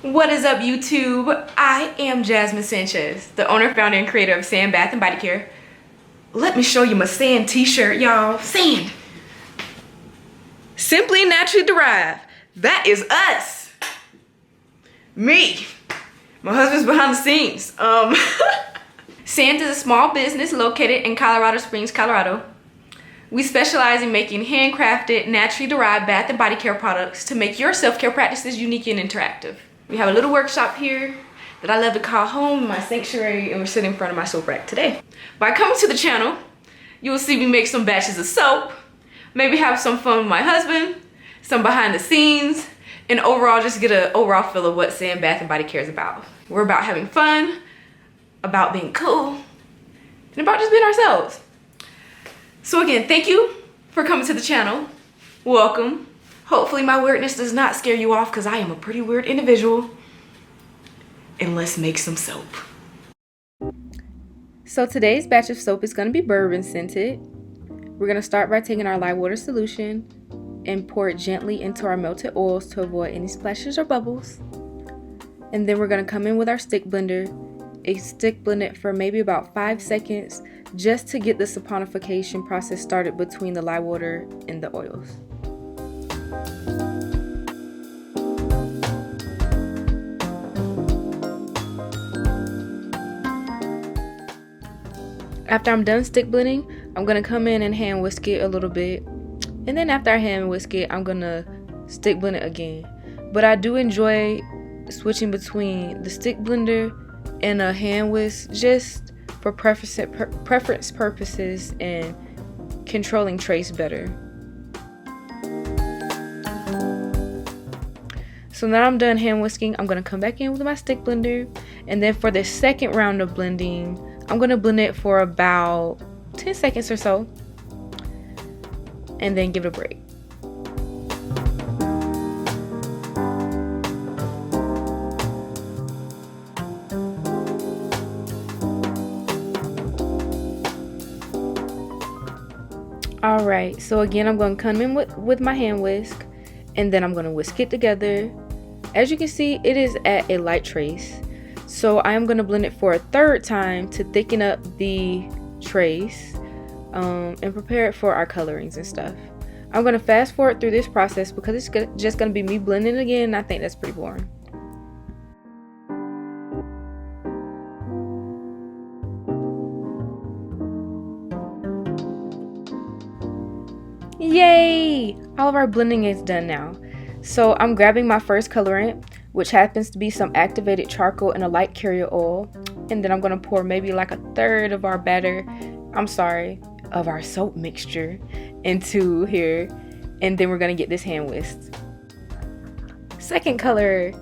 What is up, YouTube? I am Jasmine Sanchez, the owner, founder, and creator of Sand Bath and Body Care. Let me show you my sand t-shirt, y'all. Sand. Simply naturally derived. That is us. Me. My husband's behind the scenes. Sand is a small business located in Colorado Springs, Colorado. We specialize in making handcrafted, naturally derived bath and body care products to make your self-care practices unique and interactive. We have a little workshop here that I love to call home, my sanctuary, and we're sitting in front of my soap rack today. By coming to the channel, you will see me make some batches of soap, maybe have some fun with my husband, some behind the scenes, and overall just get an overall feel of what Sand Bath and Body Care is about. We're about having fun, about being cool, and about just being ourselves. So again, thank you for coming to the channel. Welcome. Hopefully my weirdness does not scare you off because I am a pretty weird individual. And let's make some soap. So today's batch of soap is going to be bourbon scented. We're going to start by taking our lye water solution and pour it gently into our melted oils to avoid any splashes or bubbles. And then we're going to come in with our stick blender, stick blend it for maybe about 5 seconds just to get the saponification process started between the lye water and the oils. After I'm done stick blending, I'm going to come in and hand whisk it a little bit. And then after I hand whisk it, I'm going to stick blend it again. But I do enjoy switching between the stick blender and a hand whisk just for preference purposes and controlling trace better. So now I'm done hand whisking, I'm going to come back in with my stick blender. And then for the second round of blending, I'm going to blend it for about 10 seconds or so. And then give it a break. Alright, so again I'm going to come in with my hand whisk. And then I'm going to whisk it together. As you can see, it is at a light trace. So I am going to blend it for a third time to thicken up the trace and prepare it for our colorings and stuff. I'm going to fast forward through this process because it's just going to be me blending again, and I think that's pretty boring. Yay! All of our blending is done now. So I'm grabbing my first colorant, which happens to be some activated charcoal and a light carrier oil. And then I'm going to pour maybe like a third of our of our soap mixture into here. And then we're going to get this hand whisked. Second color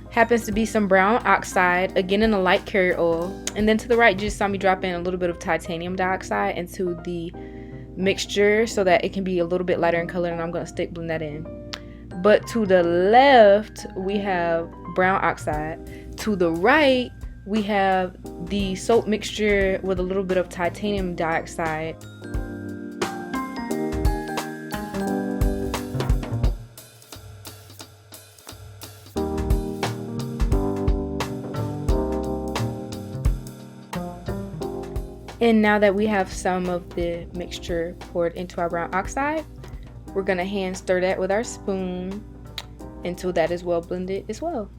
happens to be some brown oxide, again in a light carrier oil. And then to the right, you just saw me drop in a little bit of titanium dioxide into the mixture so that it can be a little bit lighter in color, and I'm going to stick blend that in. But to the left we have brown oxide, to the right we have the soap mixture with a little bit of titanium dioxide. And now that we have some of the mixture poured into our brown oxide, we're going to hand stir that with our spoon until that is well blended as well.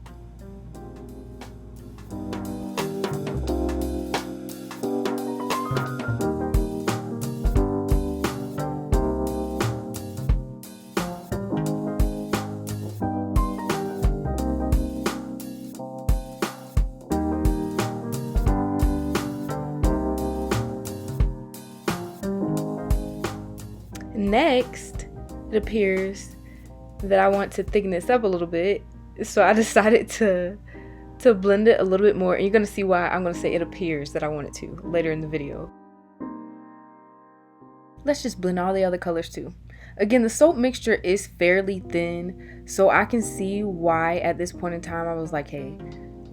Next, it appears that I want to thicken this up a little bit, so I decided to blend it a little bit more, and you're going to see why I'm going to say it appears that I want it to later in the video. Let's just blend all the other colors too. Again, the soap mixture is fairly thin, so I can see why at this point in time I was like, hey,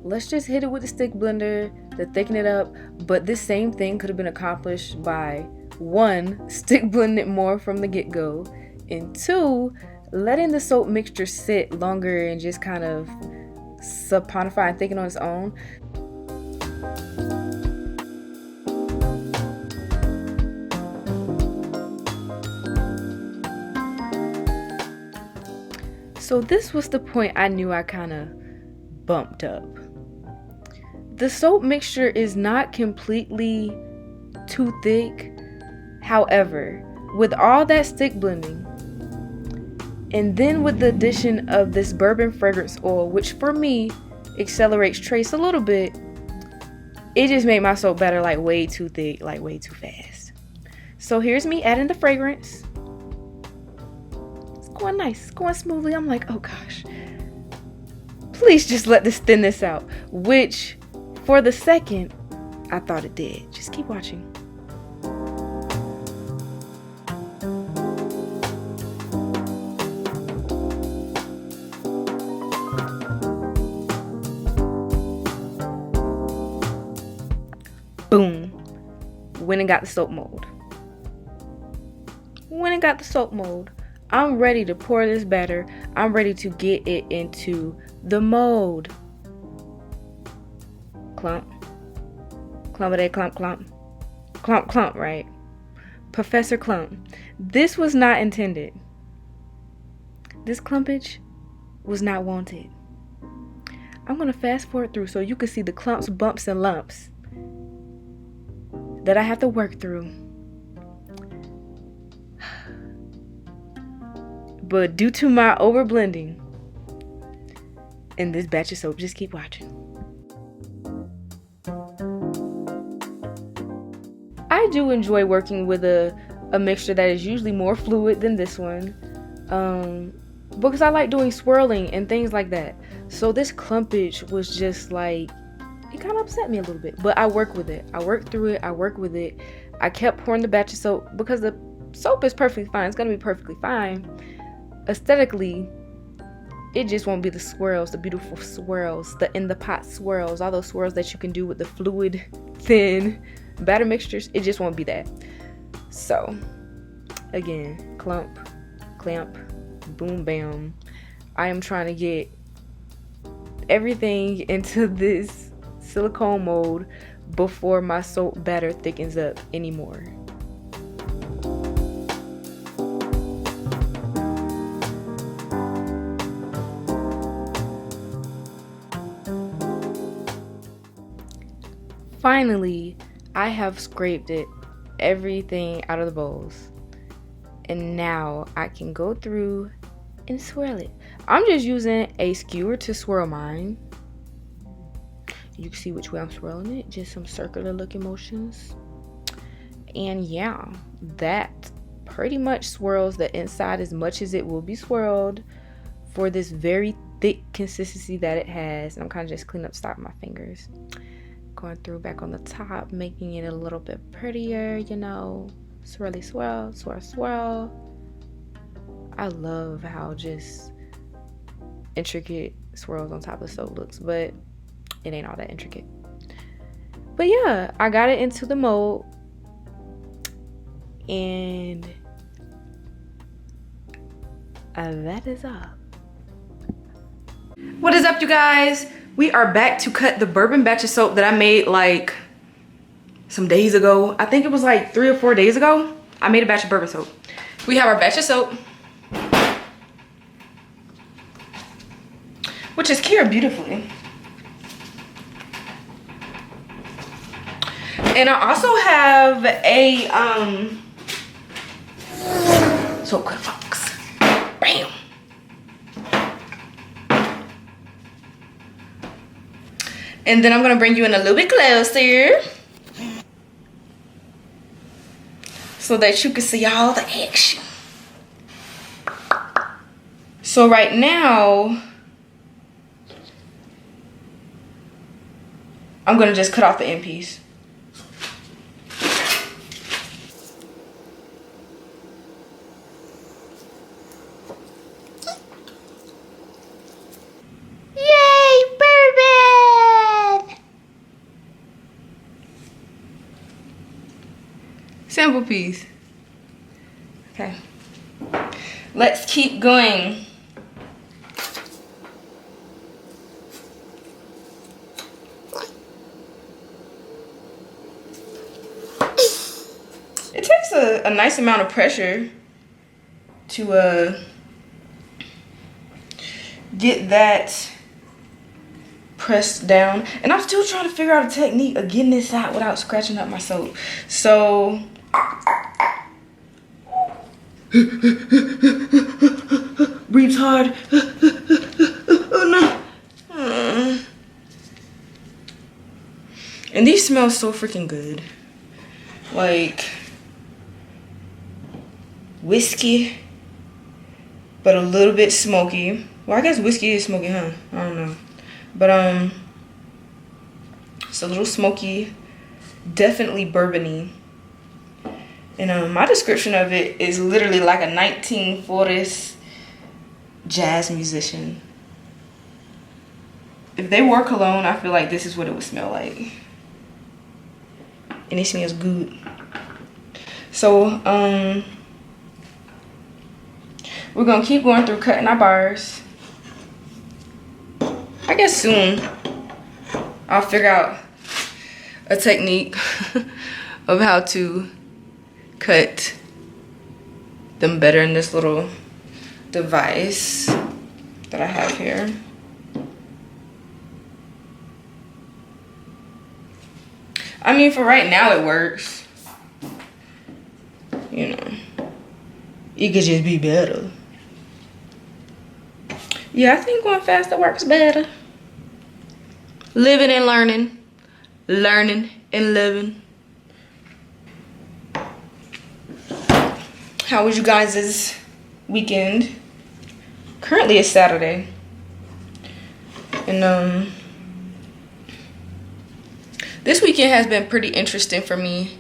let's just hit it with the stick blender to thicken it up. But this same thing could have been accomplished by 1, stick blend it more from the get-go, and 2, letting the soap mixture sit longer and just kind of saponify and thicken on its own. So this was the point I knew I kind of bumped up. The soap mixture is not completely too thick. However, with all that stick blending, and then with the addition of this bourbon fragrance oil, which for me accelerates trace a little bit, it just made my soap batter like way too thick, like way too fast. So here's me adding the fragrance. It's going nice, it's going smoothly. I'm like, oh gosh, please just let this thin this out, which for the second I thought it did. Just keep watching. Boom. Went and got the soap mold. I'm ready to pour this batter. I'm ready to get it into the mold. Clump. Clumpity clump clump. Clump clump, right? Professor Clump. This was not intended. This clumpage was not wanted. I'm going to fast forward through so you can see the clumps, bumps, and lumps that I have to work through. But due to my over blending in this batch of soap, just keep watching. I do enjoy working with a mixture that is usually more fluid than this one, because I like doing swirling and things like that. So this clumpage was just like, it kind of upset me a little bit, but I work with it. I work through it. I work with it. I kept pouring the batch of soap because the soap is perfectly fine. It's going to be perfectly fine. Aesthetically, it just won't be the swirls, the beautiful swirls, the in the pot swirls, all those swirls that you can do with the fluid, thin batter mixtures. It just won't be that. So, again, clump, clamp, boom, bam. I am trying to get everything into this silicone mold before my soap batter thickens up anymore. Finally, I have scraped everything out of the bowls, and now I can go through and swirl it. I'm just using a skewer to swirl mine. You can see which way I'm swirling it, just some circular looking motions. And yeah, that pretty much swirls the inside as much as it will be swirled for this very thick consistency that it has. And I'm kind of just cleaning up the top of my fingers. Going through back on the top, making it a little bit prettier, you know. Swirly swirl, swirl, swirl. I love how just intricate swirls on top of soap looks, but it ain't all that intricate. But yeah, I got it into the mold, and that is up. What is up, you guys? We are back to cut the bourbon batch of soap that I made like some days ago. I think it was like 3 or 4 days ago. I made a batch of bourbon soap. We have our batch of soap, which is cured beautifully. And I also have a soap cut box. Bam. And then I'm gonna bring you in a little bit closer so that you can see all the action. So right now, I'm gonna just cut off the end piece. Sample piece. Okay. Let's keep going. a nice amount of pressure to get that pressed down. And I'm still trying to figure out a technique of getting this out without scratching up my soap. So breathe hard. Oh no. And these smell so freaking good. Like whiskey, but a little bit smoky. Well, I guess whiskey is smoky, huh? I don't know. But it's a little smoky, definitely bourbony. And my description of it is literally like a 1940s jazz musician. If they wore cologne, I feel like this is what it would smell like. And it smells good. So we're gonna keep going through cutting our bars. I guess soon I'll figure out a technique of how to cut them better in this little device that I have here. I mean, for right now it works. You know, it could just be better. Yeah, I think going faster works better. Living and learning. Learning and living. How was you guys' weekend? Currently it's Saturday. And this weekend has been pretty interesting for me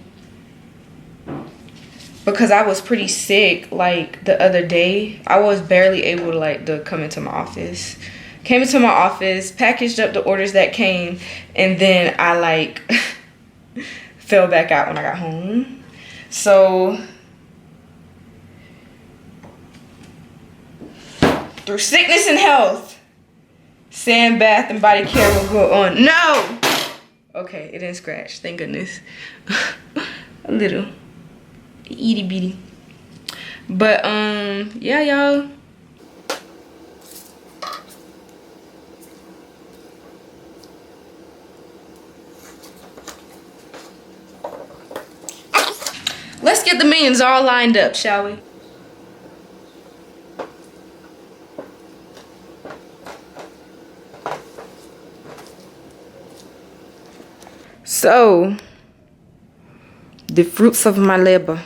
because I was pretty sick. Like the other day, I was barely able to come into my office. Came into my office, packaged up the orders that came, and then I fell back out when I got home. So through sickness and health, sand bath and body care will go on. No! Okay, it didn't scratch, thank goodness. A little itty bitty. But yeah, y'all. Let's get the minions all lined up, shall we? So, the fruits of my labor.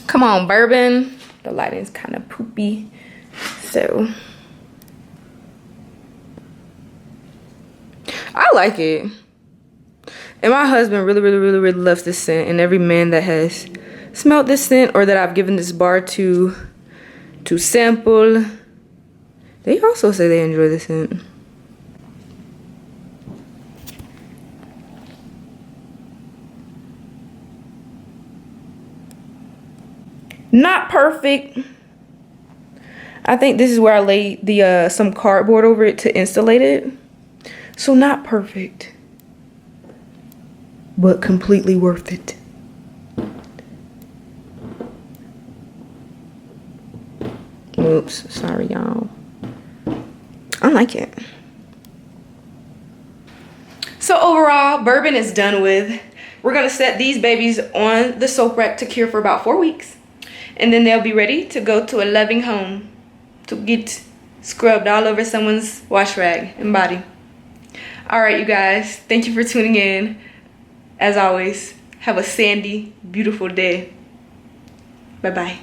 Come on, Bourbon. The lighting's kind of poopy. So, I like it. And my husband really loves this scent. And every man that has smelled this scent or that I've given this bar to sample, they also say they enjoy the scent. Not perfect. I think this is where I laid the some cardboard over it to insulate it. So not perfect, but completely worth it. Oops, sorry y'all. I like it. So overall, Bourbon is done with. We're gonna set these babies on the soap rack to cure for about 4 weeks. And then they'll be ready to go to a loving home to get scrubbed all over someone's wash rag and body. All right, you guys, thank you for tuning in. As always, have a sandy, beautiful day. Bye-bye.